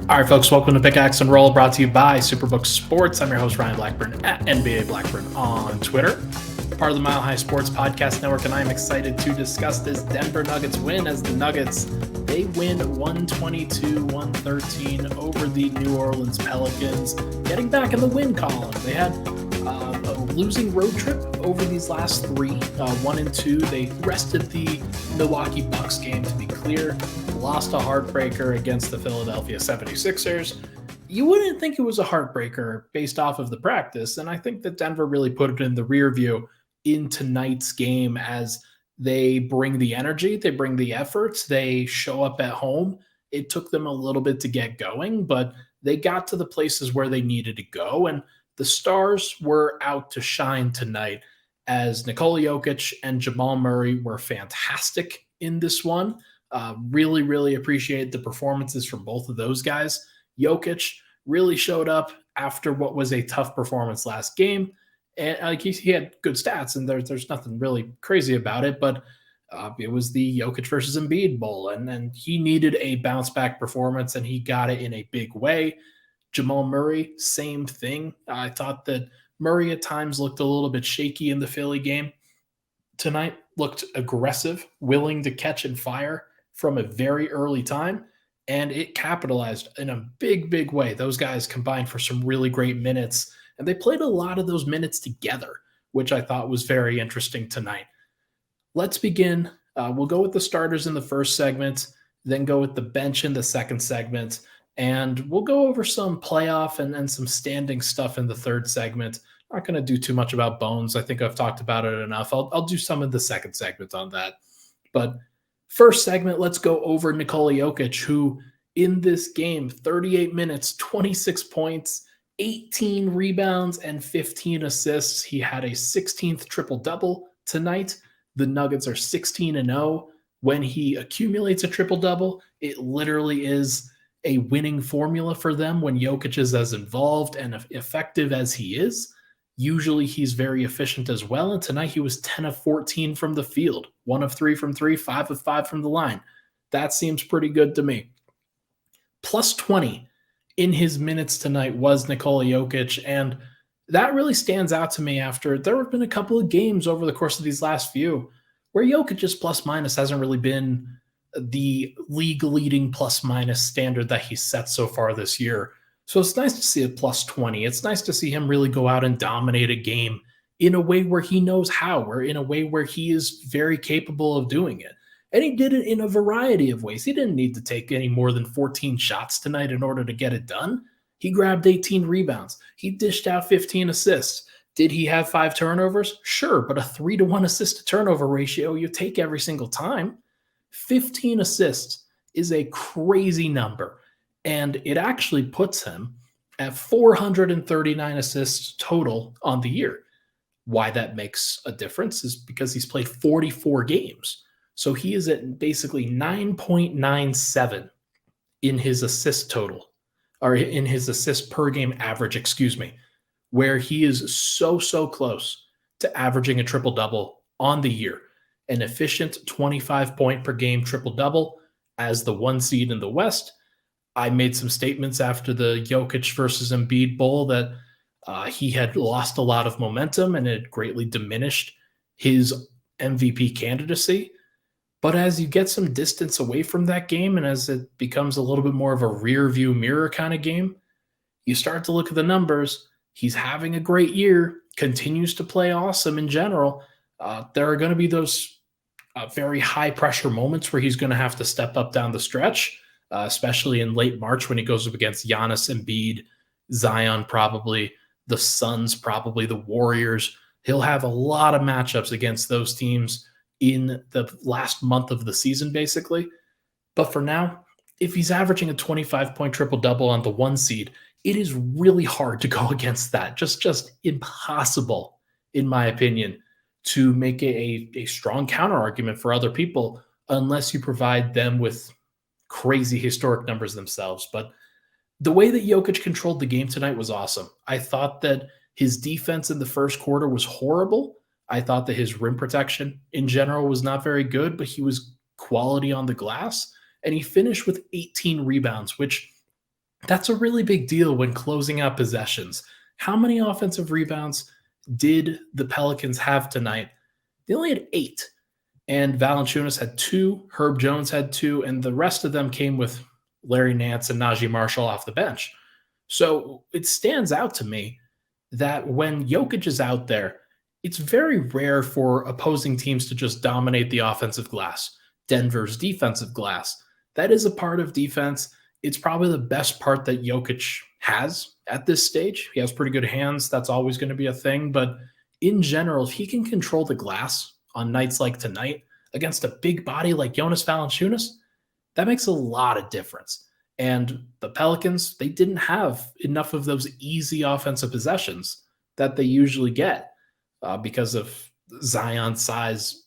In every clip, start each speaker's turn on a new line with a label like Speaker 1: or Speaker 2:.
Speaker 1: All right, folks, welcome to Pickaxe and Roll, brought to you by Superbook Sports. I'm your host, Ryan Blackburn, at NBA Blackburn on Twitter, part of the Mile High Sports Podcast Network, and I'm excited to discuss this Denver Nuggets win as the Nuggets, they win 122-113 over the New Orleans Pelicans, getting back in the win column. They had a losing road trip over these last three, 1 and 2. They rested the Milwaukee Bucks game, to be clear. Lost a heartbreaker against the Philadelphia 76ers. You wouldn't think it was a heartbreaker based off of the practice, and I think that Denver really put it in the rear view in tonight's game as they bring the energy, they bring the efforts, they show up at home. It took them a little bit to get going, but they got to the places where they needed to go, and the stars were out to shine tonight as Nikola Jokic and Jamal Murray were fantastic in this one. Really appreciate the performances from both of those guys. Jokic really showed up after what was a tough performance last game. And he had good stats, and there's nothing really crazy about it, but it was the Jokic versus Embiid Bowl, and then he needed a bounce-back performance, and he got it in a big way. Jamal Murray, same thing. I thought that Murray at times looked a little bit shaky in the Philly game. Tonight looked aggressive, willing to catch and fire from a very early time, and it capitalized in a big way. Those guys combined for some really great minutes, and they played a lot of those minutes together, which I thought was very interesting tonight. Let's begin. We'll go with the starters in the first segment, then go with the bench in the second segment, and we'll go over some playoff and some standing stuff in the third segment. I'm not going to do too much about Bones. I think I've talked about it enough. I'll do some of the second segment on that. But first segment, let's go over Nikola Jokic, who in this game, 38 minutes, 26 points, 18 rebounds, and 15 assists. He had a 16th triple-double tonight. The Nuggets are 16-0. When he accumulates a triple-double, it literally is a winning formula for them when Jokic is as involved and effective as he is. Usually he's very efficient as well, and tonight he was 10 of 14 from the field, 1 of 3 from 3, 5 of 5 from the line. That seems pretty good to me. Plus 20 in his minutes tonight was Nikola Jokic, and that really stands out to me after there have been a couple of games over the course of these last few where Jokic's plus-minus hasn't really been the league-leading plus-minus standard that he's set so far this year. So it's nice to see a plus 20. It's nice to see him really go out and dominate a game in a way where he knows how, or in a way where he is very capable of doing it. And he did it in a variety of ways. He didn't need to take any more than 14 shots tonight in order to get it done. He grabbed 18 rebounds. He dished out 15 assists. Did he have 5 turnovers? Sure, but a 3-to-1 assist to turnover ratio you take every single time. 15 assists is a crazy number, and it actually puts him at 439 assists total on the year. Why that makes a difference is because he's played 44 games. So he is at basically 9.97 in his assist total, or in his assist per game average, where he is so close to averaging a triple-double on the year. An efficient 25-point per game triple-double as the 1 seed in the West. I made some statements after the Jokic versus Embiid Bowl that he had lost a lot of momentum and it greatly diminished his MVP candidacy. But as you get some distance away from that game and as it becomes a little bit more of a rear view mirror kind of game, you start to look at the numbers. He's having a great year, continues to play awesome in general. There are going to be those very high pressure moments where he's going to have to step up down the stretch, especially in late March when he goes up against Giannis, Embiid, Zion, probably the Suns, probably the Warriors. He'll have a lot of matchups against those teams in the last month of the season, basically. But for now, if he's averaging a 25-point triple-double on the 1 seed, it is really hard to go against that. Just impossible, in my opinion, to make a strong counter argument for other people unless you provide them with crazy historic numbers themselves. But the way that Jokic controlled the game tonight was awesome. I thought that his defense in the first quarter was horrible. I thought that his rim protection in general was not very good, but he was quality on the glass, and he finished with 18 rebounds, which that's a really big deal when closing out possessions. How many offensive rebounds did the Pelicans have tonight? They only had 8. And Valanciunas had 2, Herb Jones had 2, and the rest of them came with Larry Nance and Najee Marshall off the bench. So it stands out to me that when Jokic is out there, it's very rare for opposing teams to just dominate the offensive glass. Denver's defensive glass. That is a part of defense. It's probably the best part that Jokic has at this stage. He has pretty good hands. That's always going to be a thing. But in general, if he can control the glass on nights like tonight against a big body like Jonas Valanciunas, that makes a lot of difference. And the Pelicans, they didn't have enough of those easy offensive possessions that they usually get because of Zion's size,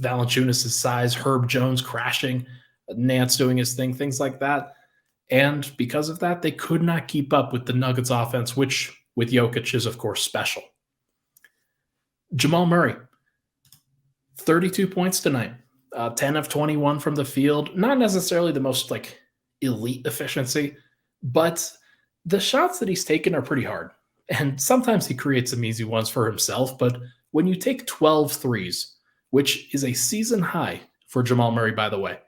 Speaker 1: Valanciunas' size, Herb Jones crashing, Nance doing his thing, things like that. And because of that, they could not keep up with the Nuggets offense, which with Jokic is, of course, special. Jamal Murray, 32 points tonight, 10 of 21 from the field. Not necessarily the most elite efficiency, but the shots that he's taken are pretty hard. And sometimes he creates some easy ones for himself. But when you take 12 threes, which is a season high for Jamal Murray, by the way,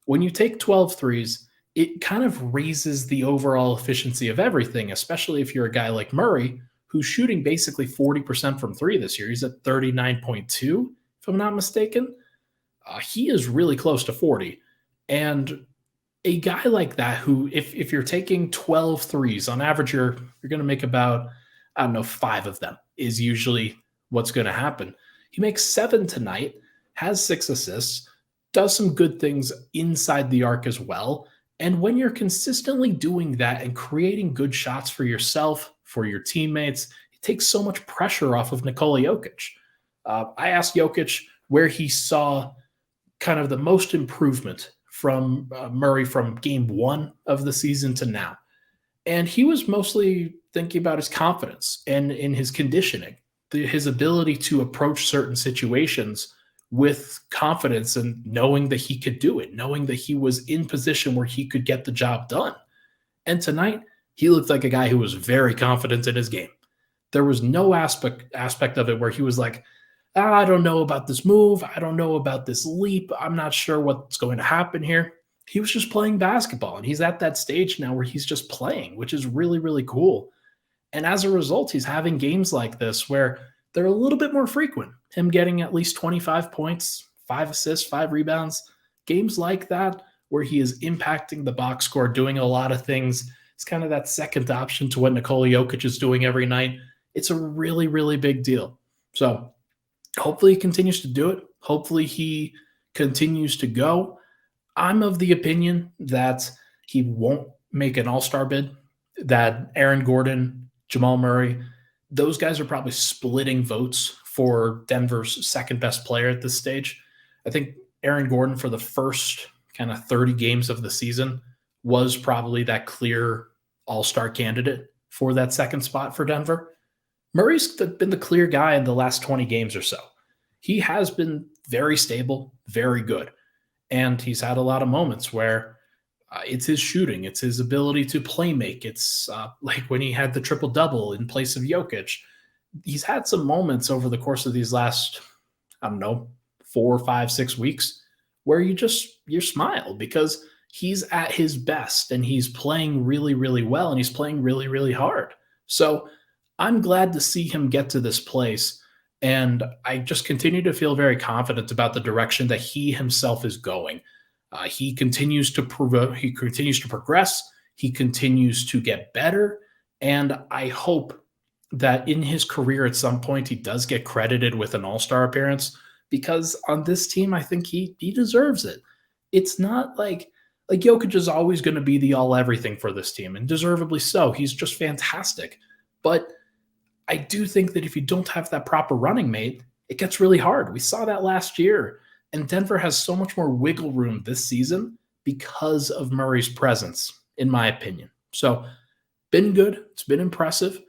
Speaker 1: when you take 12 threes, it kind of raises the overall efficiency of everything, especially if you're a guy like Murray, who's shooting basically 40% from three this year. He's at 39.2, if I'm not mistaken. He is really close to 40. And a guy like that who, if you're taking 12 threes, on average, you're going to make about, 5 of them is usually what's going to happen. He makes 7 tonight, has 6 assists, does some good things inside the arc as well. And when you're consistently doing that and creating good shots for yourself, for your teammates, it takes so much pressure off of Nikola Jokic. I asked Jokic where he saw kind of the most improvement from Murray from game 1 of the season to now. And he was mostly thinking about his confidence and in his conditioning, his ability to approach certain situations with confidence and knowing that he could do it, knowing that he was in position where he could get the job done. And tonight, he looked like a guy who was very confident in his game. There was no aspect of it where he was like, I don't know about this move. I don't know about this leap. I'm not sure what's going to happen here. He was just playing basketball, and he's at that stage now where he's just playing, which is really, really cool. And as a result, he's having games like this where they're a little bit more frequent. Him getting at least 25 points, 5 assists, 5 rebounds, games like that where he is impacting the box score, doing a lot of things. It's kind of that second option to what Nikola Jokic is doing every night. It's a really, really big deal. So hopefully he continues to do it. Hopefully he continues to go. I'm of the opinion that he won't make an all-star bid, that Aaron Gordon, Jamal Murray, those guys are probably splitting votes for Denver's second best player at this stage. I think Aaron Gordon, for the first kind of 30 games of the season, was probably that clear all-star candidate for that second spot for Denver. Murray's been the clear guy in the last 20 games or so. He has been very stable, very good. And he's had a lot of moments where it's his shooting, it's his ability to play make. It's like when he had the triple-double in place of Jokic. He's had some moments over the course of these last, 4, 5, 6 weeks where you smile because he's at his best and he's playing really, really well and he's playing really, really hard. So I'm glad to see him get to this place. And I just continue to feel very confident about the direction that he himself is going. He continues to progress. He continues to get better. And I hope that in his career at some point, he does get credited with an all-star appearance, because on this team, I think he deserves it. It's not like Jokic is always going to be the all-everything for this team, and deservedly so. He's just fantastic. But I do think that if you don't have that proper running mate, it gets really hard. We saw that last year. And Denver has so much more wiggle room this season because of Murray's presence, in my opinion. So, been good. It's been impressive.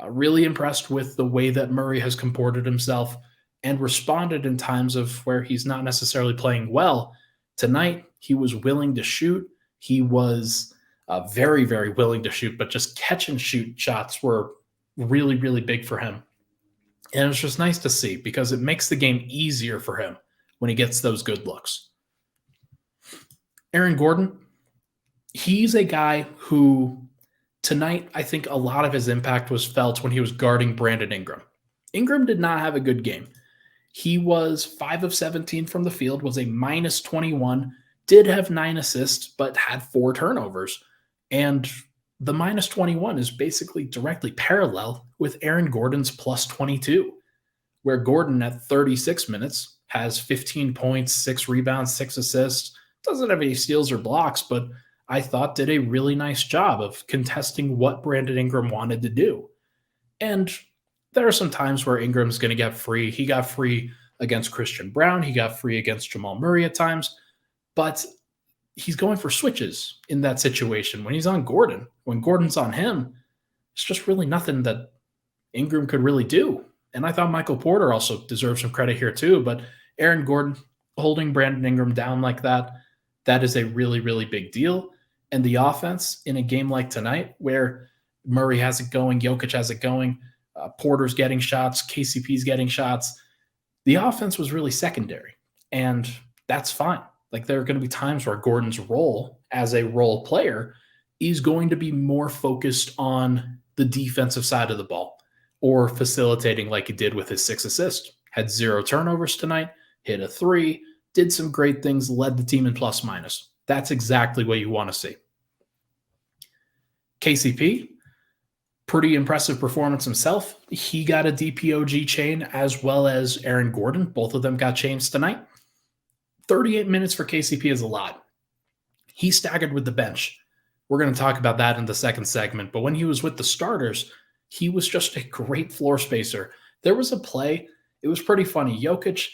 Speaker 1: Really impressed with the way that Murray has comported himself. and responded in times of where he's not necessarily playing well. Tonight, he was willing to shoot. He was very, very willing to shoot, but just catch and shoot shots were really, really big for him. And it was just nice to see because it makes the game easier for him when he gets those good looks. Aaron Gordon, he's a guy who tonight, I think a lot of his impact was felt when he was guarding Brandon Ingram. Ingram did not have a good game. He was 5 of 17 from the field, was a minus 21, did have 9 assists, but had 4 turnovers. And the minus 21 is basically directly parallel with Aaron Gordon's plus 22, where Gordon at 36 minutes has 15 points, 6 rebounds, 6 assists, doesn't have any steals or blocks, but I thought did a really nice job of contesting what Brandon Ingram wanted to do. And there are some times where Ingram's going to get free. He got free against Christian Brown. He got free against Jamal Murray at times, but he's going for switches in that situation. When he's on Gordon, when Gordon's on him, it's just really nothing that Ingram could really do. And I thought Michael Porter also deserves some credit here too, but Aaron Gordon holding Brandon Ingram down like that, that is a really, really big deal. And the offense in a game like tonight where Murray has it going, Jokic has it going, Porter's getting shots, KCP's getting shots, the offense was really secondary. And that's fine. Like there are going to be times where Gordon's role as a role player is going to be more focused on the defensive side of the ball or facilitating like he did with his 6 assists. Had 0 turnovers tonight, hit a 3, did some great things, led the team in plus minus. That's exactly what you want to see. KCP, pretty impressive performance himself. He got a DPOG chain as well as Aaron Gordon. Both of them got chains tonight. 38 minutes for KCP is a lot. He staggered with the bench. We're going to talk about that in the second segment. But when he was with the starters, he was just a great floor spacer. There was a play. It was pretty funny. Jokic,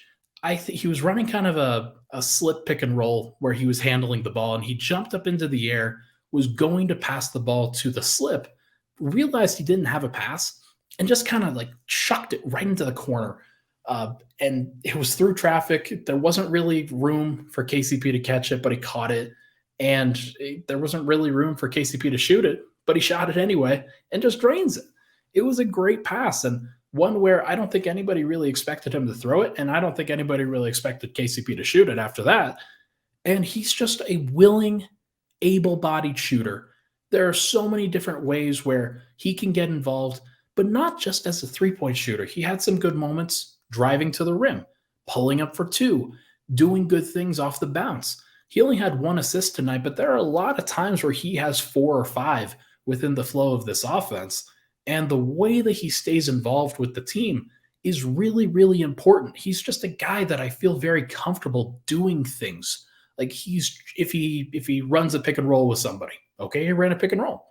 Speaker 1: he was running kind of a slip pick and roll where he was handling the ball, and he jumped up into the air, was going to pass the ball to the slip, realized he didn't have a pass, and just kind of like chucked it right into the corner. And it was through traffic. There wasn't really room for KCP to catch it, but he caught it. And there wasn't really room for KCP to shoot it, but he shot it anyway and just drains it. It was a great pass, and one where I don't think anybody really expected him to throw it, and I don't think anybody really expected KCP to shoot it after that. And he's just a willing, able-bodied shooter. There are so many different ways where he can get involved, but not just as a three-point shooter. He had some good moments driving to the rim, pulling up for 2, doing good things off the bounce. He only had 1 assist tonight, but there are a lot of times where he has 4 or 5 within the flow of this offense. And the way that he stays involved with the team is really, really important. He's just a guy that I feel very comfortable doing things. Like if he runs a pick and roll with somebody, okay, he ran a pick and roll.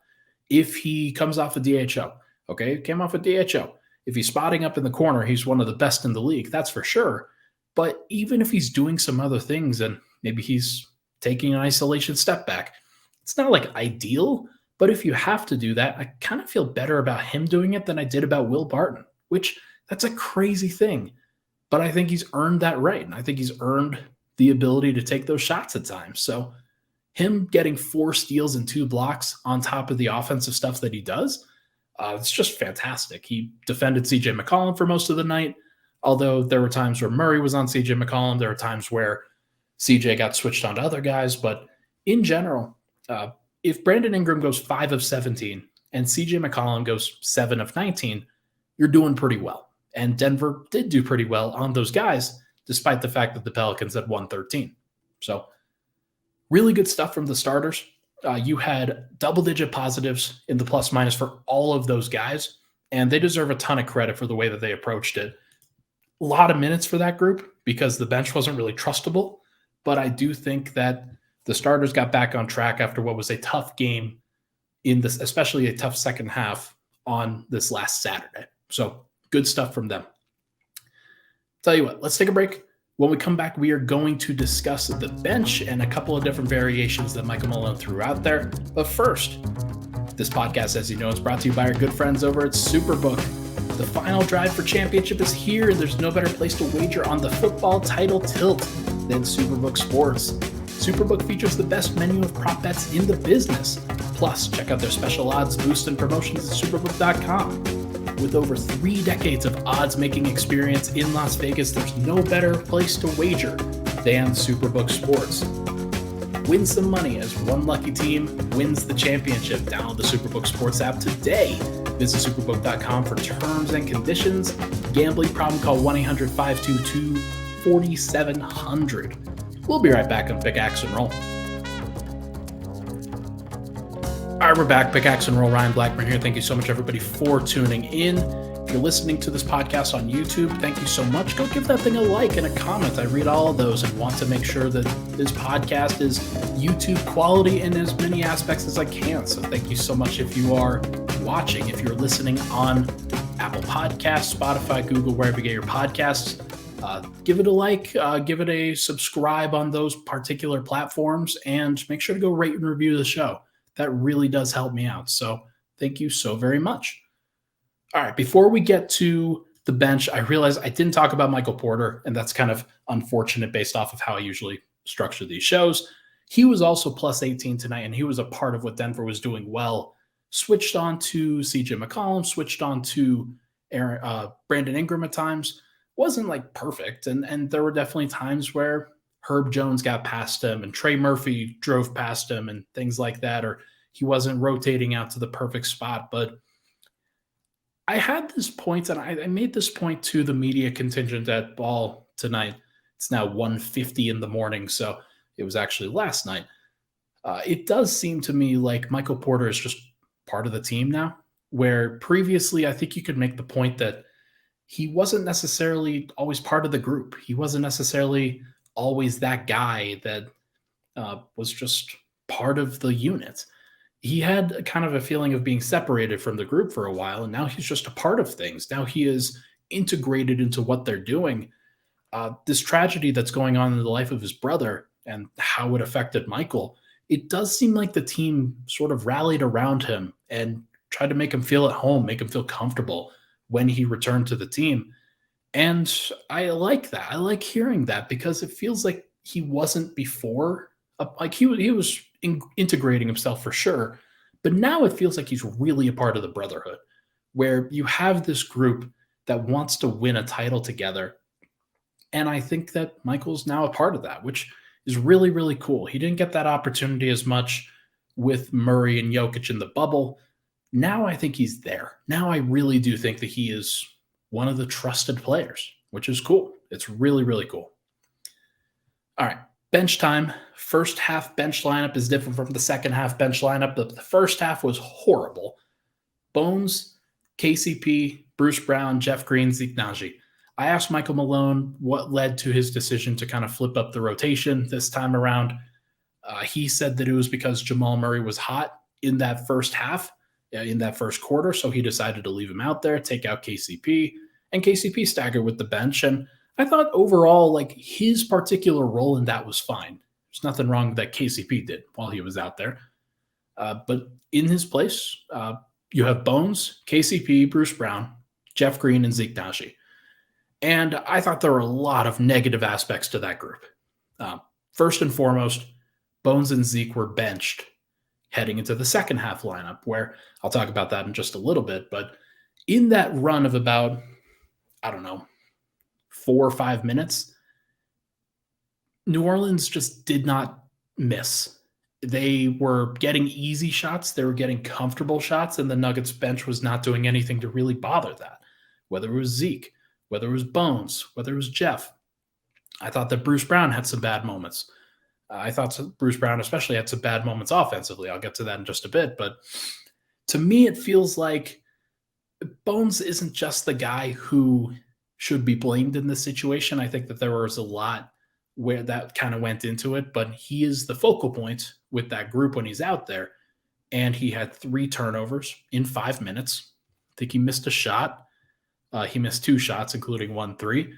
Speaker 1: If he comes off a DHO, okay, came off a DHO. If he's spotting up in the corner, he's one of the best in the league, that's for sure. But even if he's doing some other things and maybe he's taking an isolation step back, it's not like ideal. But if you have to do that, I kind of feel better about him doing it than I did about Will Barton, which that's a crazy thing. But I think he's earned that right. And I think he's earned the ability to take those shots at times. So him getting 4 steals and 2 blocks on top of the offensive stuff that he does, it's just fantastic. He defended CJ McCollum for most of the night, although there were times where Murray was on CJ McCollum. There were times where CJ got switched on to other guys. But in general, if Brandon Ingram goes 5 of 17 and CJ McCollum goes 7 of 19, you're doing pretty well. And Denver did do pretty well on those guys, despite the fact that the Pelicans had 113. So really good stuff from the starters. You had double-digit positives in the plus-minus for all of those guys, and they deserve a ton of credit for the way that they approached it. A lot of minutes for that group because the bench wasn't really trustable, but I do think that the starters got back on track after what was a tough game in this, especially a tough second half on this last Saturday. So good stuff from them. Tell you what, let's take a break. When we come back, we are going to discuss the bench and a couple of different variations that Michael Malone threw out there. But first, this podcast, as you know, is brought to you by our good friends over at Superbook. The final drive for championship is here, and there's no better place to wager on the football title tilt than Superbook Sports. Superbook features the best menu of prop bets in the business. Plus, check out their special odds boost and promotions at superbook.com. With over 3 decades of odds-making experience in Las Vegas, there's no better place to wager than Superbook Sports. Win some money as one lucky team wins the championship. Download the Superbook Sports app today. Visit superbook.com for terms and conditions. Gambling problem, call 1-800-522-4700. We'll be right back on Pickaxe and Roll. All right, we're back. Pickaxe and Roll. Ryan Blackburn here. Thank you so much, everybody, for tuning in. If you're listening to this podcast on YouTube, thank you so much. Go give that thing a like and a comment. I read all of those and want to make sure that this podcast is YouTube quality in as many aspects as I can. So thank you so much if you are watching. If you're listening on Apple Podcasts, Spotify, Google, wherever you get your podcasts, give it a like, give it a subscribe on those particular platforms, and make sure to go rate and review the show. That really does help me out. So thank you so very much. All right, before we get to the bench, I realized I didn't talk about Michael Porter, and that's kind of unfortunate based off of how I usually structure these shows. He was also plus 18 tonight, and he was a part of what Denver was doing well. Switched on to CJ McCollum, switched on to Brandon Ingram at times. Wasn't like perfect, and there were definitely times where Herb Jones got past him and Trey Murphy drove past him and things like that, or he wasn't rotating out to the perfect spot. But I had this point, and I made this point to the media contingent at Ball tonight. It's now 1:50 in the morning, so it was actually last night. It does seem to me like Michael Porter is just part of the team now, where previously I think you could make the point that he wasn't necessarily always part of the group. He wasn't necessarily always that guy that was just part of the unit. He had kind of a feeling of being separated from the group for a while, and now he's just a part of things. Now he is integrated into what they're doing. This tragedy that's going on in the life of his brother and how it affected Michael, it does seem like the team sort of rallied around him and tried to make him feel at home, make him feel comfortable when he returned to the team. And I like that. I like hearing that because it feels like he wasn't before. Like he was integrating himself for sure. But now it feels like he's really a part of the brotherhood, where you have this group that wants to win a title together. And I think that Michael's now a part of that, which is really, really cool. He didn't get that opportunity as much with Murray and Jokic in the bubble. Now I think he's there. Now I really do think that he is one of the trusted players, which is cool. It's really, really cool. All right, bench time. First half bench lineup is different from the second half bench lineup. The first half was horrible. Bones, KCP, Bruce Brown, Jeff Green, Zeke Naji. I asked Michael Malone what led to his decision to kind of flip up the rotation this time around. He said that it was because Jamal Murray was hot in that first half, in that first quarter, so he decided to leave him out there, take out KCP, and KCP staggered with the bench. And I thought overall, like, his particular role in that was fine. There's nothing wrong that KCP did while he was out there. But in his place, you have Bones, KCP, Bruce Brown, Jeff Green, and Zeke Naji. And I thought there were a lot of negative aspects to that group. First and foremost, Bones and Zeke were benched heading into the second half lineup, where I'll talk about that in just a little bit. But in that run of about, 4 or 5 minutes, New Orleans just did not miss. They were getting easy shots. They were getting comfortable shots, and the Nuggets bench was not doing anything to really bother that, whether it was Zeke, whether it was Bones, whether it was Jeff. I thought that Bruce Brown had some bad moments. I thought Bruce Brown especially had some bad moments offensively. I'll get to that in just a bit. But to me, it feels like Bones isn't just the guy who should be blamed in this situation. I think that there was a lot where that kind of went into it, but he is the focal point with that group when he's out there. And he had 3 turnovers in 5 minutes. I think he missed a shot. He missed 2 shots, including 1 3.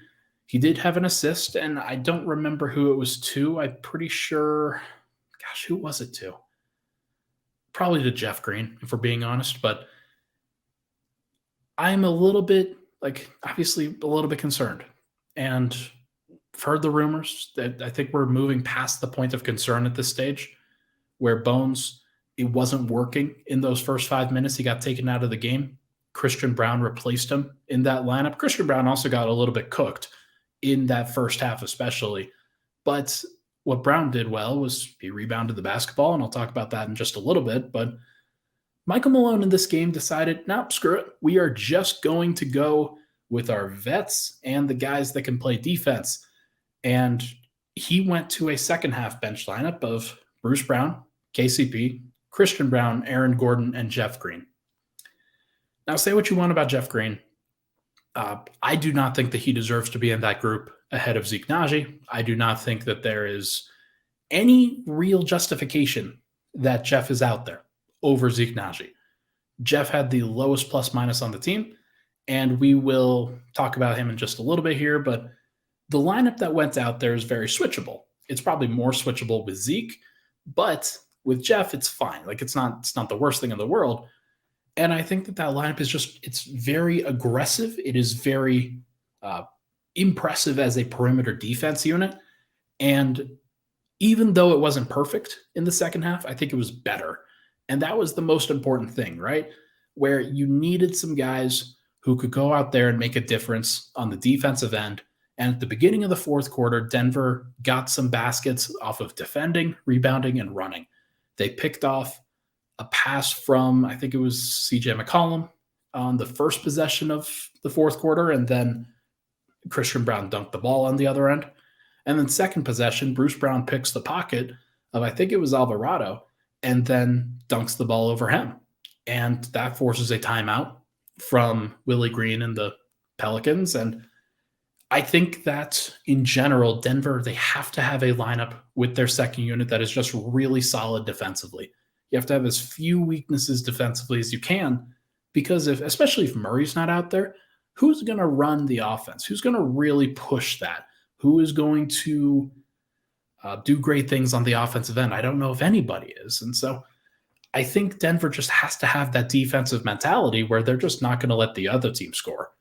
Speaker 1: He did have an assist, and I don't remember who it was to. I'm pretty sure, who was it to? Probably to Jeff Green, if we're being honest. But I'm a little bit, obviously a little bit concerned. And I've heard the rumors that I think we're moving past the point of concern at this stage where Bones, it wasn't working in those first 5 minutes. He got taken out of the game. Christian Braun replaced him in that lineup. Christian Braun also got a little bit cooked in that first half, especially. But what Braun did well was he rebounded the basketball, and I'll talk about that in just a little bit. But Michael Malone in this game decided, no, screw it. We are just going to go with our vets and the guys that can play defense. And he went to a second half bench lineup of Bruce Brown, KCP, Christian Braun, Aaron Gordon, and Jeff Green. Now, say what you want about Jeff Green. I do not think that he deserves to be in that group ahead of Zeke Naji. I do not think that there is any real justification that Jeff is out there over Zeke Naji. Jeff had the lowest plus minus on the team, and we will talk about him in just a little bit here, but the lineup that went out there is very switchable. It's probably more switchable with Zeke, but with Jeff, it's fine. It's not the worst thing in the world. And I think that lineup is it's very aggressive. It is very impressive as a perimeter defense unit. And even though it wasn't perfect in the second half, I think it was better. And that was the most important thing, right? Where you needed some guys who could go out there and make a difference on the defensive end. And at the beginning of the fourth quarter, Denver got some baskets off of defending, rebounding, and running. They picked off a pass from, I think it was CJ McCollum on the first possession of the fourth quarter, and then Christian Braun dunked the ball on the other end. And then second possession, Bruce Brown picks the pocket of, I think it was Alvarado, and then dunks the ball over him. And that forces a timeout from Willie Green and the Pelicans. And I think that in general, Denver, they have to have a lineup with their second unit that is just really solid defensively. You have to have as few weaknesses defensively as you can, because especially if Murray's not out there, who's going to run the offense? Who's going to really push that? Who is going to do great things on the offensive end? I don't know if anybody is. And so I think Denver just has to have that defensive mentality where they're just not going to let the other team score.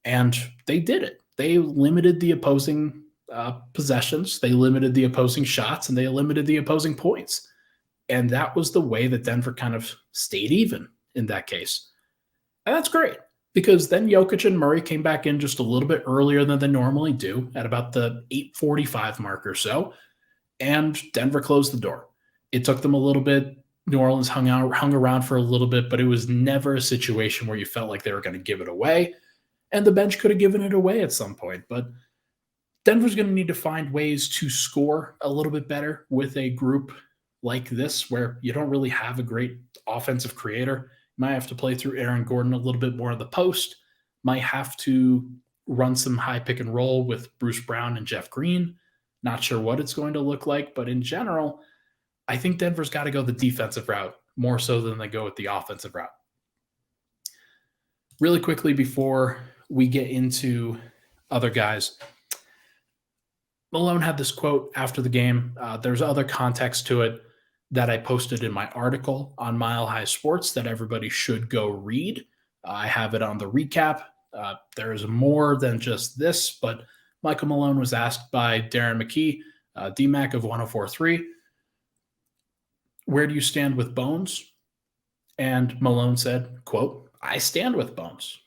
Speaker 1: And they did it. They limited the opposing possessions. They limited the opposing shots, and they limited the opposing points. And that was the way that Denver kind of stayed even in that case. And that's great, because then Jokic and Murray came back in just a little bit earlier than they normally do, at about the 8:45 mark or so, and Denver closed the door. It took them a little bit. New Orleans hung around for a little bit, but it was never a situation where you felt like they were going to give it away, and the bench could have given it away at some point. But Denver's going to need to find ways to score a little bit better with a group like this, where you don't really have a great offensive creator. You might have to play through Aaron Gordon a little bit more in the post, might have to run some high pick and roll with Bruce Brown and Jeff Green. Not sure what it's going to look like, but in general, I think Denver's got to go the defensive route more so than they go with the offensive route. Really quickly before we get into other guys, Malone had this quote after the game. There's other context to it that I posted in my article on Mile High Sports that everybody should go read. I have it on the recap. There is more than just this, but Michael Malone was asked by Darren McKee, DMAC of 104.3, where do you stand with Bones? And Malone said, quote, I stand with Bones.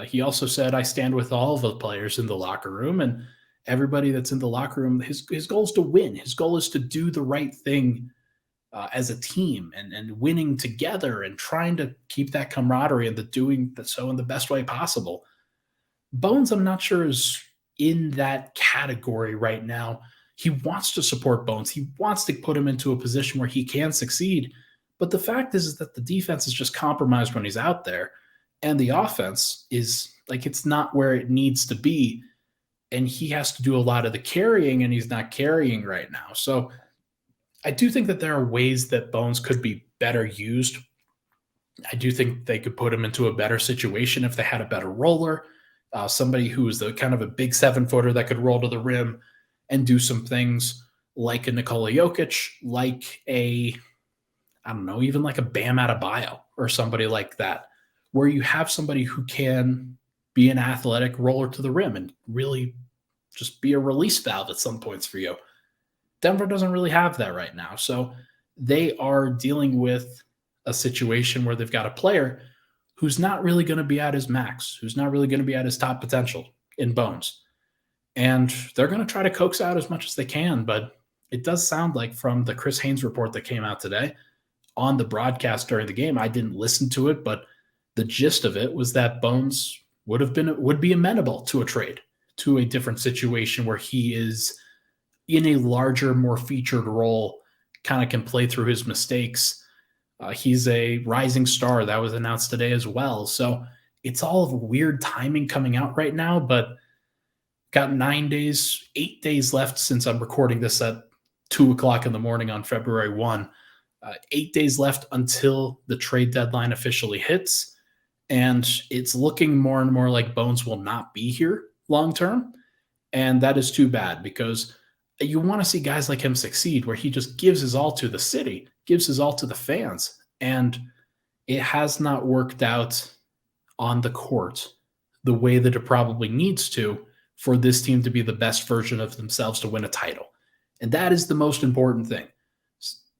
Speaker 1: He also said, I stand with all of the players in the locker room, and everybody that's in the locker room. His goal is to win. His goal is to do the right thing as a team, and winning together, and trying to keep that camaraderie and doing so in the best way possible. Bones, I'm not sure, is in that category right now. He wants to support Bones. He wants to put him into a position where he can succeed. But the fact is that the defense is just compromised when he's out there, and the offense is it's not where it needs to be. And he has to do a lot of the carrying, and he's not carrying right now. So I do think that there are ways that Bones could be better used. I do think they could put him into a better situation if they had a better roller, somebody who is the kind of a big 7-footer that could roll to the rim and do some things like a Nikola Jokic, like even like a Bam Adebayo or somebody like that, where you have somebody who can be an athletic roller to the rim and really just be a release valve at some points for you. Denver doesn't really have that right now. So they are dealing with a situation where they've got a player who's not really going to be at his max, who's not really going to be at his top potential in Bones. And they're going to try to coax out as much as they can. But it does sound like from the Chris Haynes report that came out today on the broadcast during the game, I didn't listen to it, but the gist of it was that Bones would be amenable to a trade, to a different situation where he is in a larger, more featured role, kind of can play through his mistakes. He's a rising star. That was announced today as well. So it's all of weird timing coming out right now, but got 8 days left since I'm recording this at 2 o'clock in the morning on February 1. 8 days left until the trade deadline officially hits. And it's looking more and more like Bones will not be here long term. And that is too bad because you want to see guys like him succeed where he just gives his all to the city, gives his all to the fans. And it has not worked out on the court the way that it probably needs to for this team to be the best version of themselves to win a title. And that is the most important thing.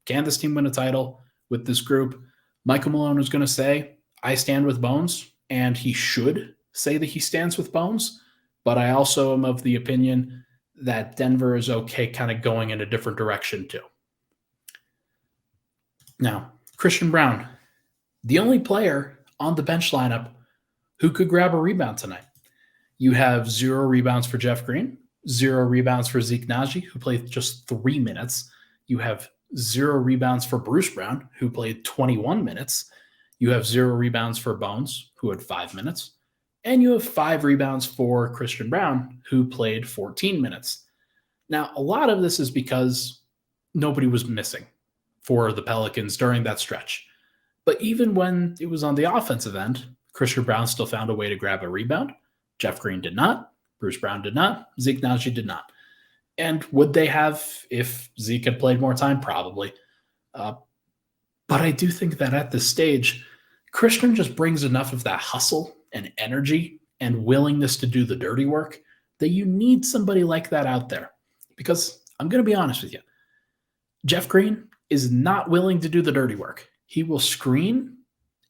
Speaker 1: Can this team win a title with this group? Michael Malone is going to say, I stand with Bones, and he should say that he stands with Bones. But I also am of the opinion that Denver is okay kind of going in a different direction too. Now, Christian Braun, the only player on the bench lineup who could grab a rebound tonight. You have 0 rebounds for Jeff Green, 0 rebounds for Zeke Naji, who played just 3 minutes. You have 0 rebounds for Bruce Brown, who played 21 minutes. You have 0 rebounds for Bones, who had 5 minutes. And you have 5 rebounds for Christian Braun, who played 14 minutes. Now, a lot of this is because nobody was missing for the Pelicans during that stretch. But even when it was on the offensive end, Christian Braun still found a way to grab a rebound. Jeff Green did not. Bruce Brown did not. Zeke Naji did not. And would they have if Zeke had played more time? Probably. But I do think that at this stage, Christian just brings enough of that hustle and energy and willingness to do the dirty work that you need somebody like that out there. Because I'm going to be honest with you, Jeff Green is not willing to do the dirty work. He will screen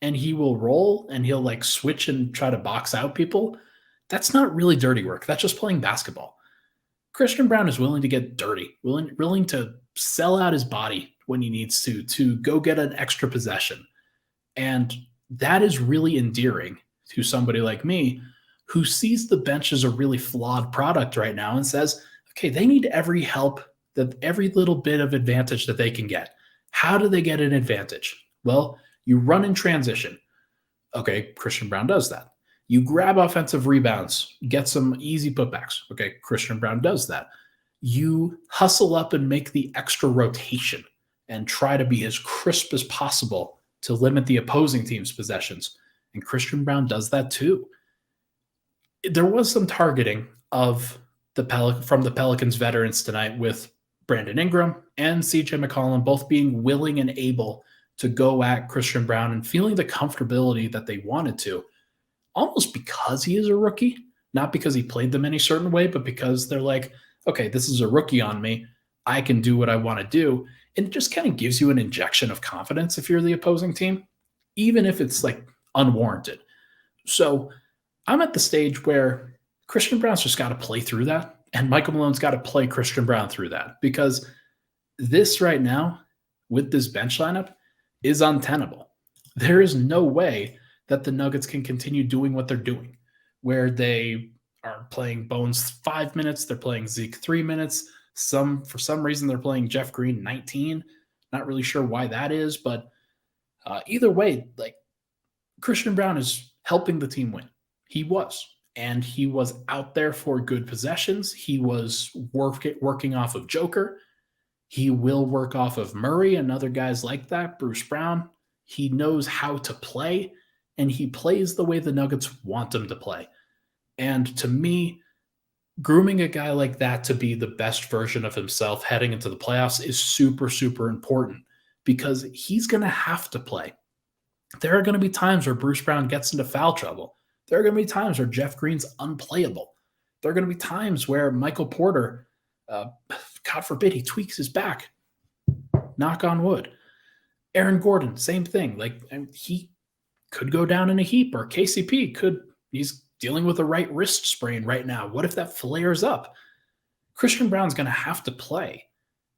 Speaker 1: and he will roll and he'll like switch and try to box out people. That's not really dirty work. That's just playing basketball. Christian Braun is willing to get dirty, willing to sell out his body when he needs to go get an extra possession. And that is really endearing to somebody like me who sees the bench as a really flawed product right now and says, okay, they need every help, that every little bit of advantage that they can get. How do they get an advantage? Well, you run in transition. Okay, Christian Braun does that. You grab offensive rebounds, get some easy putbacks. Okay, Christian Braun does that. You hustle up and make the extra rotation and try to be as crisp as possible to limit the opposing team's possessions. And Christian Braun does that too. There was some targeting of from the Pelicans veterans tonight with Brandon Ingram and CJ McCollum both being willing and able to go at Christian Braun and feeling the comfortability that they wanted to, almost because he is a rookie, not because he played them any certain way, but because they're like, okay, this is a rookie on me. I can do what I want to do. And it just kind of gives you an injection of confidence if you're the opposing team, even if it's like unwarranted. So I'm at the stage where Christian Braun's just got to play through that. And Michael Malone's got to play Christian Braun through that, because this right now with this bench lineup is untenable. There is no way that the Nuggets can continue doing what they're doing, where they are playing Bones 5 minutes, they're playing Zeke 3 minutes. For some reason, they're playing Jeff Green 19. Not really sure why that is, but either way, like Christian Braun is helping the team win. He was. And he was out there for good possessions. He was working off of Joker. He will work off of Murray and other guys like that, Bruce Brown. He knows how to play, and he plays the way the Nuggets want him to play. And to me, grooming a guy like that to be the best version of himself heading into the playoffs is super, super important, because he's going to have to play. There are going to be times where Bruce Brown gets into foul trouble. There are going to be times where Jeff Green's unplayable. There are going to be times where Michael Porter, God forbid, he tweaks his back. Knock on wood. Aaron Gordon, same thing. Like, he could go down in a heap, or KCP could. He's dealing with a right wrist sprain right now. What if that flares up? Christian Brown's going to have to play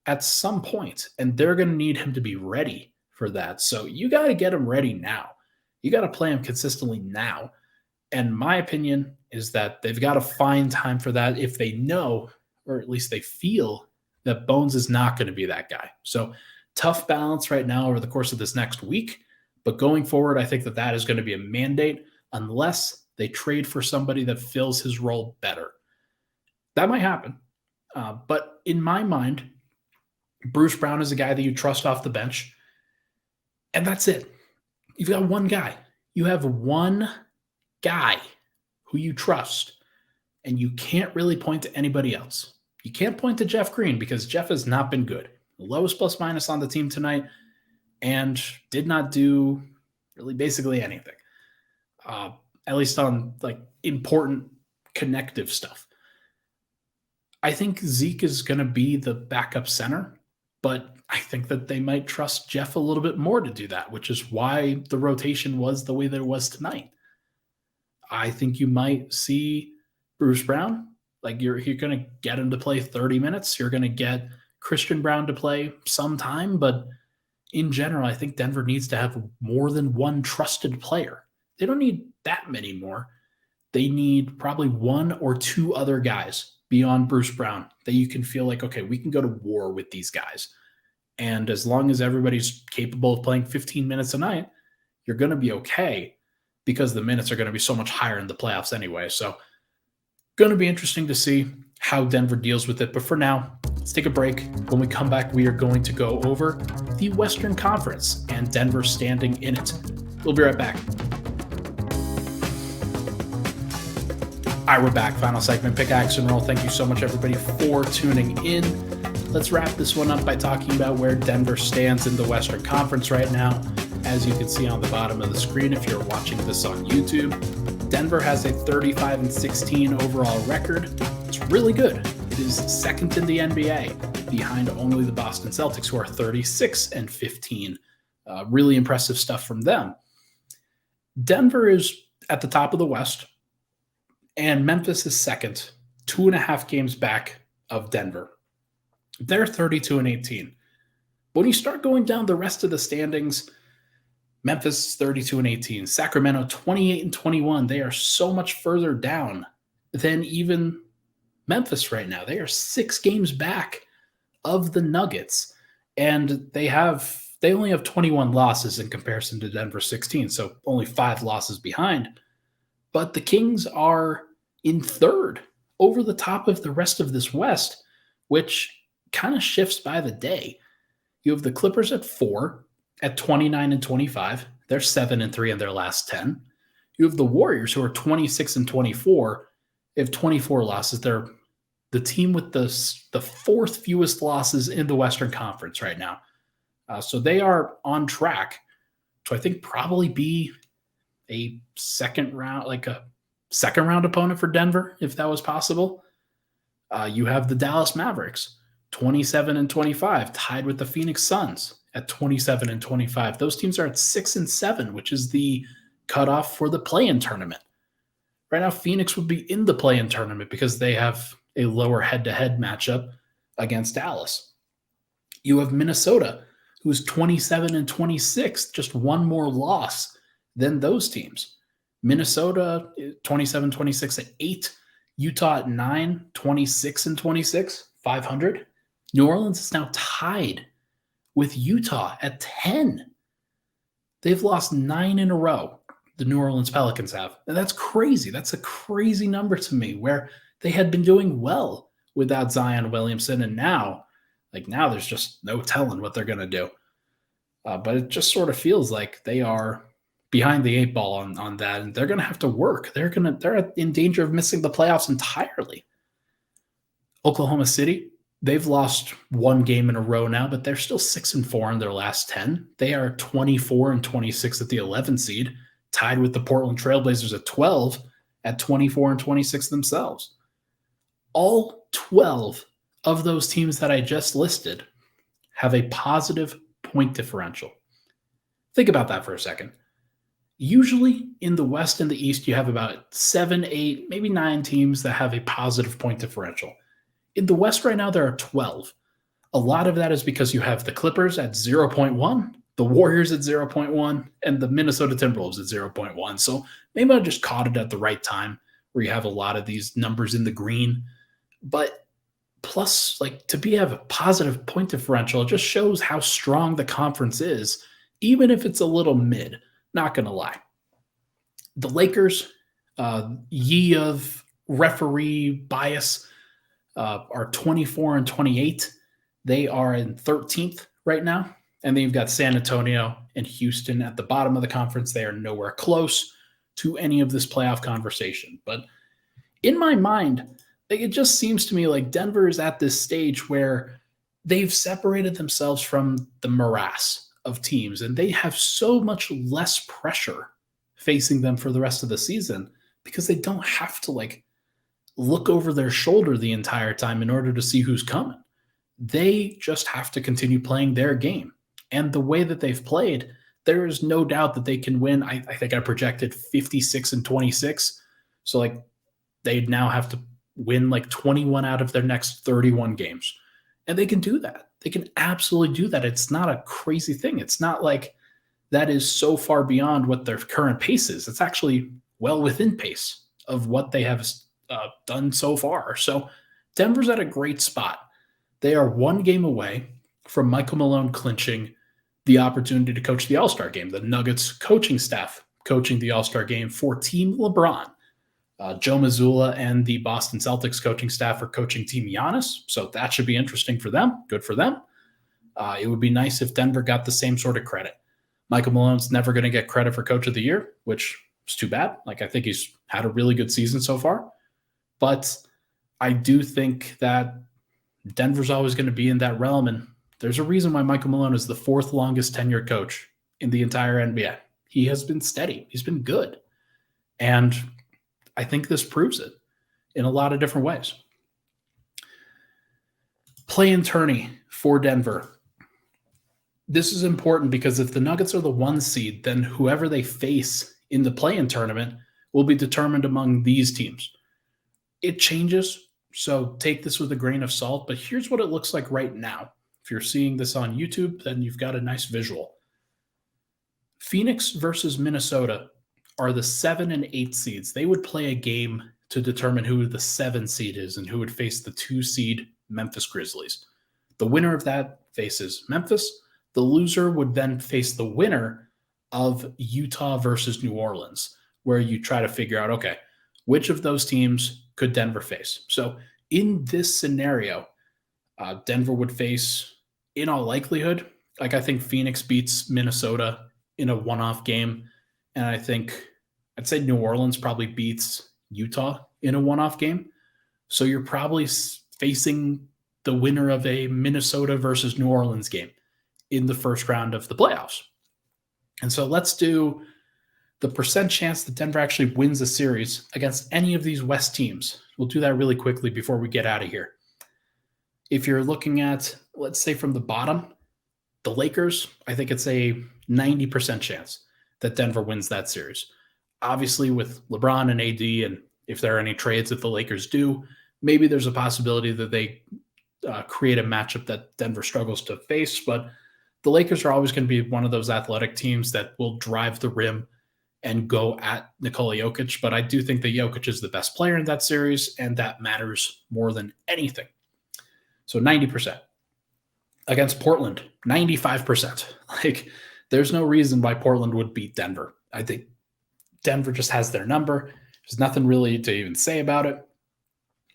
Speaker 1: at some point, and they're going to need him to be ready for that. So you got to get him ready now. You got to play him consistently now. And my opinion is that they've got to find time for that if they know, or at least they feel, that Bones is not going to be that guy. So tough balance right now over the course of this next week. But going forward, I think that that is going to be a mandate unless they trade for somebody that fills his role better. That might happen. But in my mind, Bruce Brown is a guy that you trust off the bench. And that's it. You've got one guy. You have one guy who you trust. And you can't really point to anybody else. You can't point to Jeff Green because Jeff has not been good. The lowest plus minus on the team tonight and did not do really basically anything. At least on like important connective stuff. I think Zeke is going to be the backup center, but I think that they might trust Jeff a little bit more to do that, which is why the rotation was the way that it was tonight. I think you might see Bruce Brown. Like you're going to get him to play 30 minutes. You're going to get Christian Brown to play sometime, but in general, I think Denver needs to have more than one trusted player. They don't need that many more. They need probably one or two other guys beyond Bruce Brown that you can feel like, okay, we can go to war with these guys. And as long as everybody's capable of playing 15 minutes a night, you're going to be okay because the minutes are going to be so much higher in the playoffs anyway. So going to be interesting to see how Denver deals with it. But for now, let's take a break. When we come back, we are going to go over the Western Conference and Denver standing in it. We'll be right back. All right, we're back. Final segment, Pickaxe and Roll. Thank you so much, everybody, for tuning in. Let's wrap this one up by talking about where Denver stands in the Western Conference right now. As you can see on the bottom of the screen, if you're watching this on YouTube, Denver has a 35-16 overall record. It's really good. It is second in the NBA, behind only the Boston Celtics, who are 36-15. Really impressive stuff from them. Denver is at the top of the West, and Memphis is second, 2.5 games back of Denver. They're 32-18. When you start going down the rest of the standings, Memphis 32-18, Sacramento 28-21. They are so much further down than even Memphis right now. They are 6 games back of the Nuggets, and they only have 21 losses in comparison to Denver's 16, so only 5 losses behind. But the Kings are in third over the top of the rest of this West, which kind of shifts by the day. You have the Clippers at 4 at 29-25. They're 7-3 in their last 10. You have the Warriors, who are 26-24. They have 24 losses. They're the team with the 4th fewest losses in the Western Conference right now. So they are on track to, I think, probably be a second round opponent for Denver, if that was possible. You have the Dallas Mavericks, 27-25, tied with the Phoenix Suns at 27-25. Those teams are at 6-7, which is the cutoff for the play-in tournament. Right now, Phoenix would be in the play-in tournament because they have a lower head-to-head matchup against Dallas. You have Minnesota, who's 27-26, just one more loss than those teams. Minnesota 27-26 at 8, Utah at 9, 26-26, 500. New Orleans is now tied with Utah at 10. They've lost 9 in a row, the New Orleans Pelicans have. And that's crazy. That's a crazy number to me, where they had been doing well without Zion Williamson, and now there's just no telling what they're going to do. But it just sort of feels like they are behind the 8 ball on that, and they're going to have to work. They're in danger of missing the playoffs entirely. Oklahoma City, They've lost one game in a row now, but they're still 6-4 in their last 10. They are 24-26 at the 11 seed, tied with the Portland Trailblazers at 12 at 24-26 themselves. All 12 of those teams that I just listed have a positive point differential. Think about that for a second. Usually in the West and the East, you have about 7, 8, maybe 9 teams that have a positive point differential. In the West right now, there are 12. A lot of that is because you have the Clippers at 0.1, the Warriors at 0.1, and the Minnesota Timberwolves at 0.1. So maybe I just caught it at the right time where you have a lot of these numbers in the green. But plus, like, to have a positive point differential, it just shows how strong the conference is, even if it's a little mid. Not going to lie. The Lakers, ye of referee bias, are 24-28. They are in 13th right now. And then you've got San Antonio and Houston at the bottom of the conference. They are nowhere close to any of this playoff conversation. But in my mind, it just seems to me like Denver is at this stage where they've separated themselves from the morass of teams, and they have so much less pressure facing them for the rest of the season because they don't have to look over their shoulder the entire time in order to see who's coming. They just have to continue playing their game. And the way that they've played, there is no doubt that they can win. I think I projected 56-26. So they'd now have to win 21 out of their next 31 games. And they can do that. They can absolutely do that. It's not a crazy thing. It's not like that is so far beyond what their current pace is. It's actually well within pace of what they have done so far. So Denver's at a great spot. They are one game away from Michael Malone clinching the opportunity to coach the All-Star game. The Nuggets coaching staff coaching the All-Star game for Team LeBron. Joe Mazzulla and the Boston Celtics coaching staff are coaching Team Giannis, so that should be interesting for them. Good for them. It would be nice if Denver got the same sort of credit. Michael Malone's never going to get credit for Coach of the Year, which is too bad. I think he's had a really good season so far. But I do think that Denver's always going to be in that realm, and there's a reason why Michael Malone is the 4th longest tenured coach in the entire NBA. He has been steady. He's been good. And I think this proves it in a lot of different ways. Play-in tourney for Denver. This is important because if the Nuggets are the 1 seed, then whoever they face in the play-in tournament will be determined among these teams. It changes, so take this with a grain of salt, but here's what it looks like right now. If you're seeing this on YouTube, then you've got a nice visual. Phoenix versus Minnesota are the 7 and 8 seeds. They would play a game to determine who the 7 seed is and who would face the 2 seed Memphis Grizzlies. The winner of that faces Memphis. The loser would then face the winner of Utah versus New Orleans, where you try to figure out, okay, which of those teams could Denver face? So in this scenario, Denver would face, in all likelihood, I think Phoenix beats Minnesota in a one-off game. And I'd say New Orleans probably beats Utah in a one-off game. So you're probably facing the winner of a Minnesota versus New Orleans game in the first round of the playoffs. And so let's do the percent chance that Denver actually wins a series against any of these West teams. We'll do that really quickly before we get out of here. If you're looking at, let's say from the bottom, the Lakers, I think it's a 90% chance that Denver wins that series. Obviously, with LeBron and AD, and if there are any trades that the Lakers do, maybe there's a possibility that they create a matchup that Denver struggles to face. But the Lakers are always going to be one of those athletic teams that will drive the rim and go at Nikola Jokic. But I do think that Jokic is the best player in that series, and that matters more than anything. So 90%. Against Portland, 95%. There's no reason why Portland would beat Denver. I think Denver just has their number. There's nothing really to even say about it.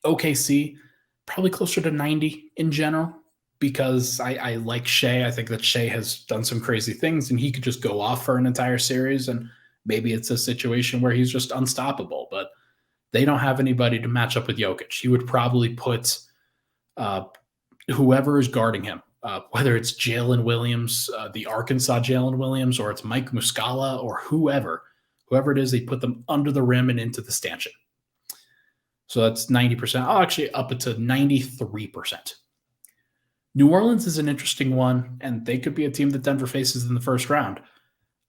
Speaker 1: OKC, probably closer to 90 in general, because I like Shea. I think that Shea has done some crazy things, and he could just go off for an entire series, and maybe it's a situation where he's just unstoppable, but they don't have anybody to match up with Jokic. He would probably put whoever is guarding him, whether it's Jalen Williams, the Arkansas Jalen Williams, or it's Mike Muscala or whoever it is, they put them under the rim and into the stanchion. So that's 90%. I'll actually up it to 93%. New Orleans is an interesting one, and they could be a team that Denver faces in the first round.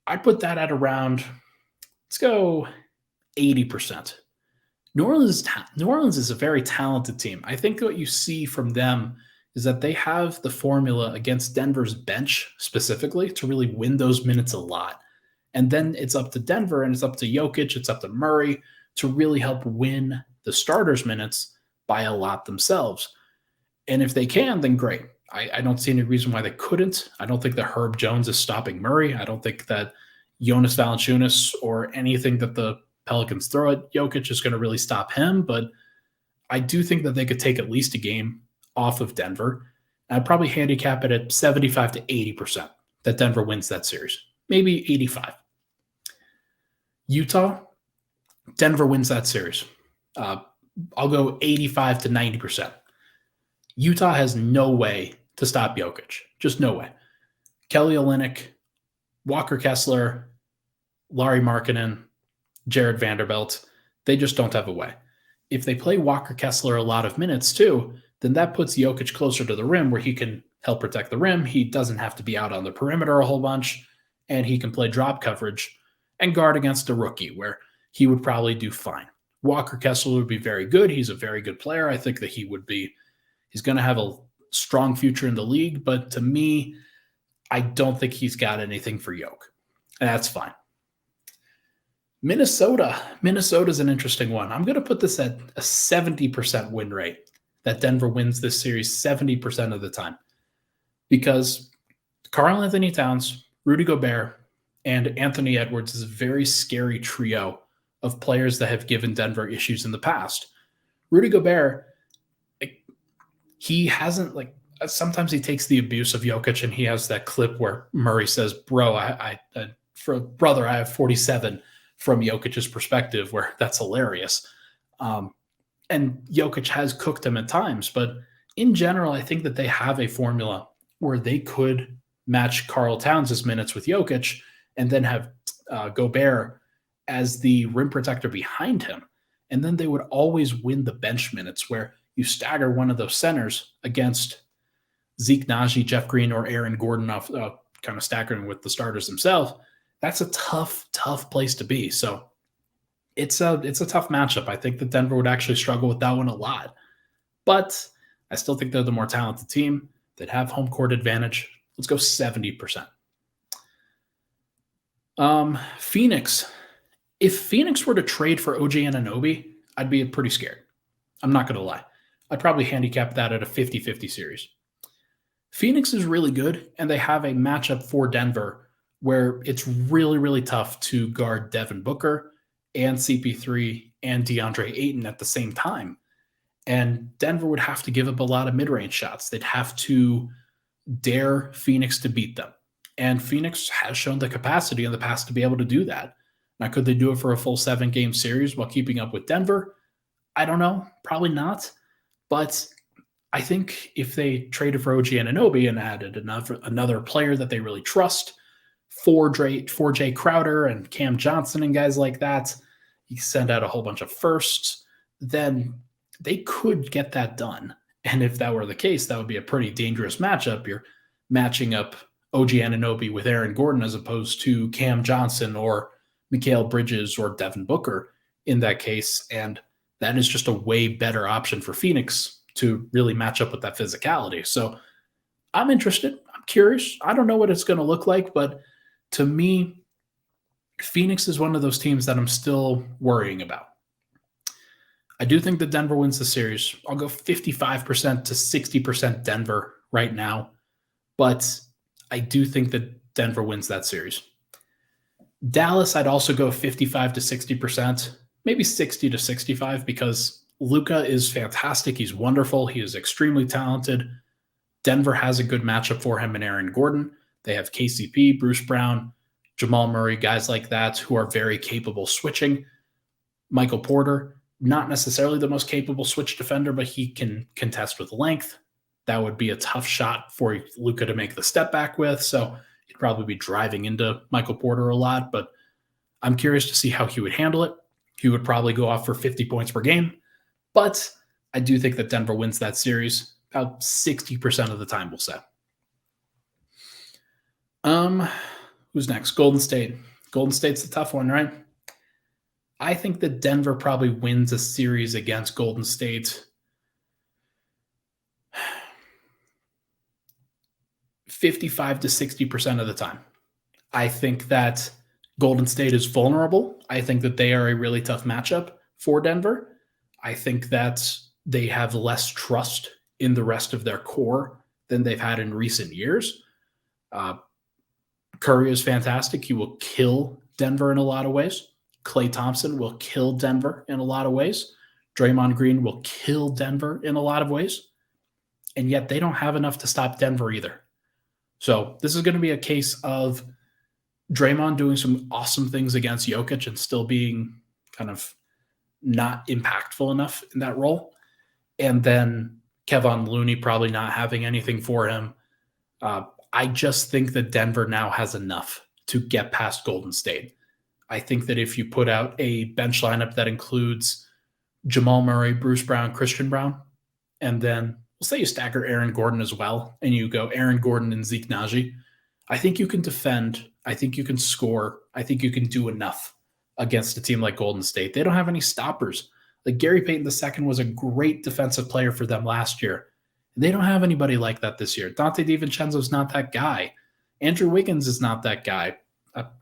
Speaker 1: I'd put that at around, let's go 80%. New Orleans is a very talented team. I think what you see from them is that they have the formula against Denver's bench specifically to really win those minutes a lot. And then it's up to Denver and it's up to Jokic, it's up to Murray to really help win the starters' minutes by a lot themselves. And if they can, then great. I don't see any reason why they couldn't. I don't think that Herb Jones is stopping Murray. I don't think that Jonas Valanciunas or anything that the Pelicans throw at Jokic is going to really stop him. But I do think that they could take at least a game off of Denver. I'd probably handicap it at 75 to 80% that Denver wins that series. Maybe 85. Utah, Denver wins that series. I'll go 85 to 90%. Utah has no way to stop Jokic. Just no way. Kelly Olynyk, Walker Kessler, Lauri Markkanen, Jared Vanderbilt, they just don't have a way. If they play Walker Kessler a lot of minutes too, then that puts Jokic closer to the rim where he can help protect the rim. He doesn't have to be out on the perimeter a whole bunch, and he can play drop coverage and guard against a rookie where he would probably do fine. Walker Kessler would be very good. He's a very good player. I think that he's going to have a strong future in the league, but to me, I don't think he's got anything for Jokic. And that's fine. Minnesota's an interesting one. I'm going to put this at a 70% win rate, that Denver wins this series 70% of the time. Because Karl-Anthony Towns, Rudy Gobert, and Anthony Edwards is a very scary trio of players that have given Denver issues in the past. Rudy Gobert, he hasn't, sometimes he takes the abuse of Jokic, and he has that clip where Murray says, bro, I have 47 from Jokic's perspective, where that's hilarious. And Jokic has cooked him at times, but in general, I think that they have a formula where they could match Karl Towns' minutes with Jokic and then have Gobert as the rim protector behind him. And then they would always win the bench minutes where you stagger one of those centers against Zeke Naji, Jeff Green, or Aaron Gordon off kind of staggering with the starters themselves. That's a tough place to be. So it's a tough matchup. I think that Denver would actually struggle with that one a lot. But I still think they're the more talented team. They'd have home court advantage. Let's go 70%. Phoenix. If Phoenix were to trade for OG Anunoby, I'd be pretty scared. I'm not going to lie. I'd probably handicap that at a 50-50 series. Phoenix is really good, and they have a matchup for Denver where it's really, really tough to guard Devin Booker and CP3 and DeAndre Ayton at the same time. And Denver would have to give up a lot of mid-range shots. They'd have to dare Phoenix to beat them. And Phoenix has shown the capacity in the past to be able to do that. Now, could they do it for a full 7-game series while keeping up with Denver? I don't know. Probably not. But I think if they traded for OG Anunoby and added another player that they really trust, for Jay Crowder and Cam Johnson and guys like that, you send out a whole bunch of firsts, then they could get that done. And if that were the case, that would be a pretty dangerous matchup. You're matching up OG Anunoby with Aaron Gordon as opposed to Cam Johnson or Mikal Bridges or Devin Booker in that case. And that is just a way better option for Phoenix to really match up with that physicality. So I'm interested. I'm curious. I don't know what it's going to look like, but to me, Phoenix is one of those teams that I'm still worrying about. I do think that Denver wins the series. I'll go 55% to 60% Denver right now, but I do think that Denver wins that series. Dallas, I'd also go 55 to 60%, maybe 60 to 65, because Luka is fantastic. He's wonderful. He is extremely talented. Denver has a good matchup for him in Aaron Gordon. They have KCP, Bruce Brown, Jamal Murray, guys like that who are very capable switching. Michael Porter, not necessarily the most capable switch defender, but he can contest with length. that would be a tough shot for Luka to make the step back with. So he'd probably be driving into Michael Porter a lot, but I'm curious to see how he would handle it. He would probably go off for 50 points per game, but I do think that Denver wins that series about 60% of the time, we'll say. Who's next? Golden State. Golden State's a tough one, right? I think that Denver probably wins a series against Golden State 55 to 60% of the time. I think that Golden State is vulnerable. I think that they are a really tough matchup for Denver. I think that they have less trust in the rest of their core than they've had in recent years. Curry is fantastic. He will kill Denver in a lot of ways. Klay Thompson will kill Denver in a lot of ways. Draymond Green will kill Denver in a lot of ways. And yet they don't have enough to stop Denver either. So this is going to be a case of Draymond doing some awesome things against Jokic and still being kind of not impactful enough in that role. And then Kevon Looney probably not having anything for him. I just think that Denver now has enough to get past Golden State. I think that if you put out a bench lineup that includes Jamal Murray, Bruce Brown, Christian Brown, and then we'll say you stagger Aaron Gordon as well, and you go Aaron Gordon and Zeke Naji, I think you can defend. I think you can score. I think you can do enough against a team like Golden State. They don't have any stoppers. Like Gary Payton II was a great defensive player for them last year. They don't have anybody like that this year. Dante DiVincenzo's not that guy. Andrew Wiggins is not that guy.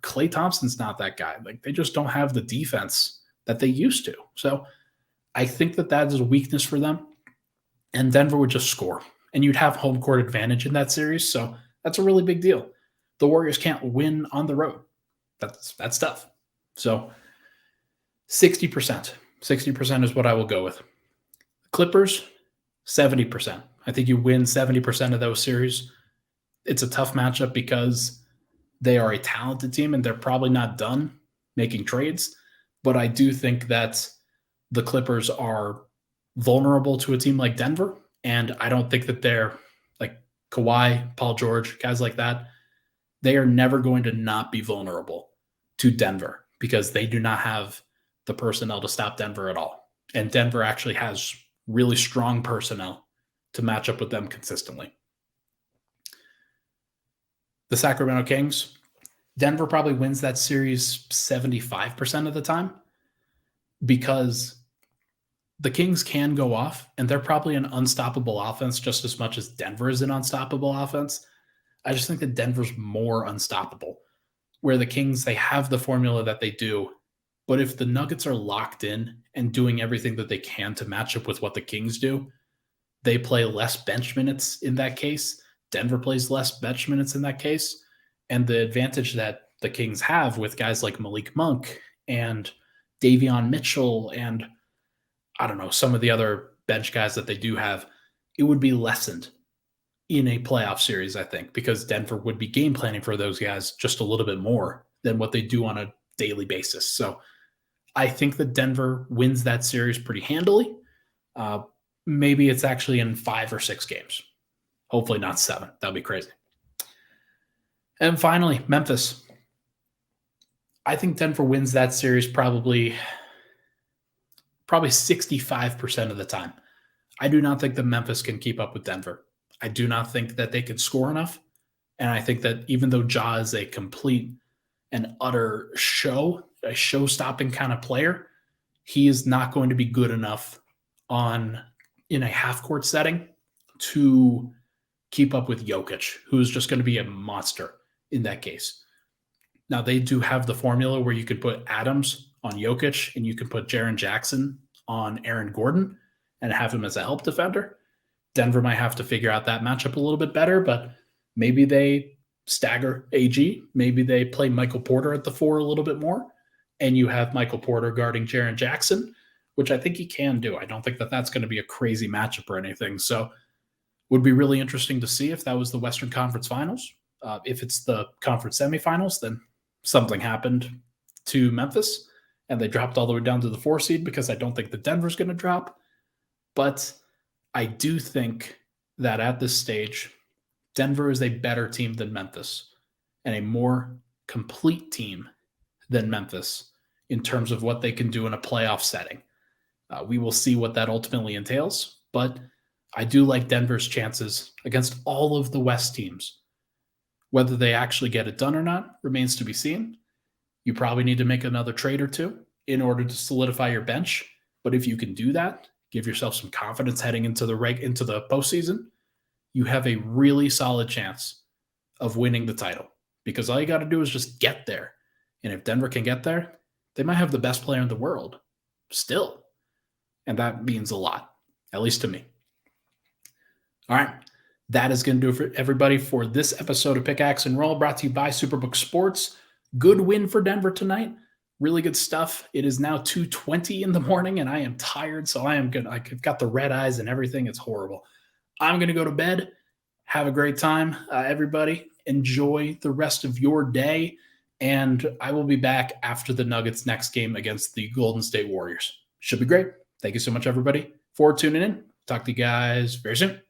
Speaker 1: Klay Thompson's not that guy. Like they just don't have the defense that they used to. So I think that that is a weakness for them. And Denver would just score. And you'd have home court advantage in that series. So that's a really big deal. The Warriors can't win on the road. That's tough. So 60%. 60% is what I will go with. Clippers, 70%. I think you win 70% of those series. It's a tough matchup because they are a talented team and they're probably not done making trades. But I do think that the Clippers are vulnerable to a team like Denver. And I don't think that they're like Kawhi, Paul George, guys like that. They are never going to not be vulnerable to Denver because they do not have the personnel to stop Denver at all. And Denver actually has really strong personnel to match up with them consistently. The Sacramento Kings, Denver probably wins that series 75% of the time because the Kings can go off and they're probably an unstoppable offense just as much as Denver is an unstoppable offense. I just think that Denver's more unstoppable, where the Kings, they have the formula that they do. But if the Nuggets are locked in and doing everything that they can to match up with what the Kings do, they play less bench minutes in that case. Denver plays less bench minutes in that case. And the advantage that the Kings have with guys like Malik Monk and Davion Mitchell and, I don't know, some of the other bench guys that they do have, it would be lessened in a playoff series, I think, because Denver would be game planning for those guys just a little bit more than what they do on a daily basis. So I think that Denver wins that series pretty handily. Maybe it's actually in 5 or 6 games. Hopefully not 7. That'd be crazy. And finally, Memphis. I think Denver wins that series probably 65% of the time. I do not think that Memphis can keep up with Denver. I do not think that they can score enough. And I think that even though Ja is a complete and utter a show-stopping kind of player, he is not going to be good enough in a half-court setting to keep up with Jokic, who is just going to be a monster in that case. Now, they do have the formula where you could put Adams on Jokic and you can put Jaren Jackson on Aaron Gordon and have him as a help defender. Denver might have to figure out that matchup a little bit better, but maybe they stagger AG. Maybe they play Michael Porter at the 4 a little bit more, and you have Michael Porter guarding Jaren Jackson, which I think he can do. I don't think that that's going to be a crazy matchup or anything. So would be really interesting to see if that was the Western Conference Finals. If it's the conference semifinals, then something happened to Memphis, and they dropped all the way down to the 4 seed because I don't think the Denver's going to drop. But I do think that at this stage, Denver is a better team than Memphis and a more complete team than Memphis in terms of what they can do in a playoff setting. We will see what that ultimately entails, but I do like Denver's chances against all of the West teams. Whether they actually get it done or not remains to be seen. You probably need to make another trade or two in order to solidify your bench. But if you can do that, give yourself some confidence heading into the postseason, you have a really solid chance of winning the title because all you got to do is just get there. And if Denver can get there, they might have the best player in the world still. And that means a lot, at least to me. All right. That is going to do it for everybody for this episode of Pickaxe and Roll, brought to you by Superbook Sports. Good win for Denver tonight. Really good stuff. It is now 2:20 in the morning, and I am tired, so I am good. I've got the red eyes and everything. It's horrible. I'm going to go to bed. Have a great time, everybody. Enjoy the rest of your day, and I will be back after the Nuggets' next game against the Golden State Warriors. Should be great. Thank you so much, everybody, for tuning in. Talk to you guys very soon.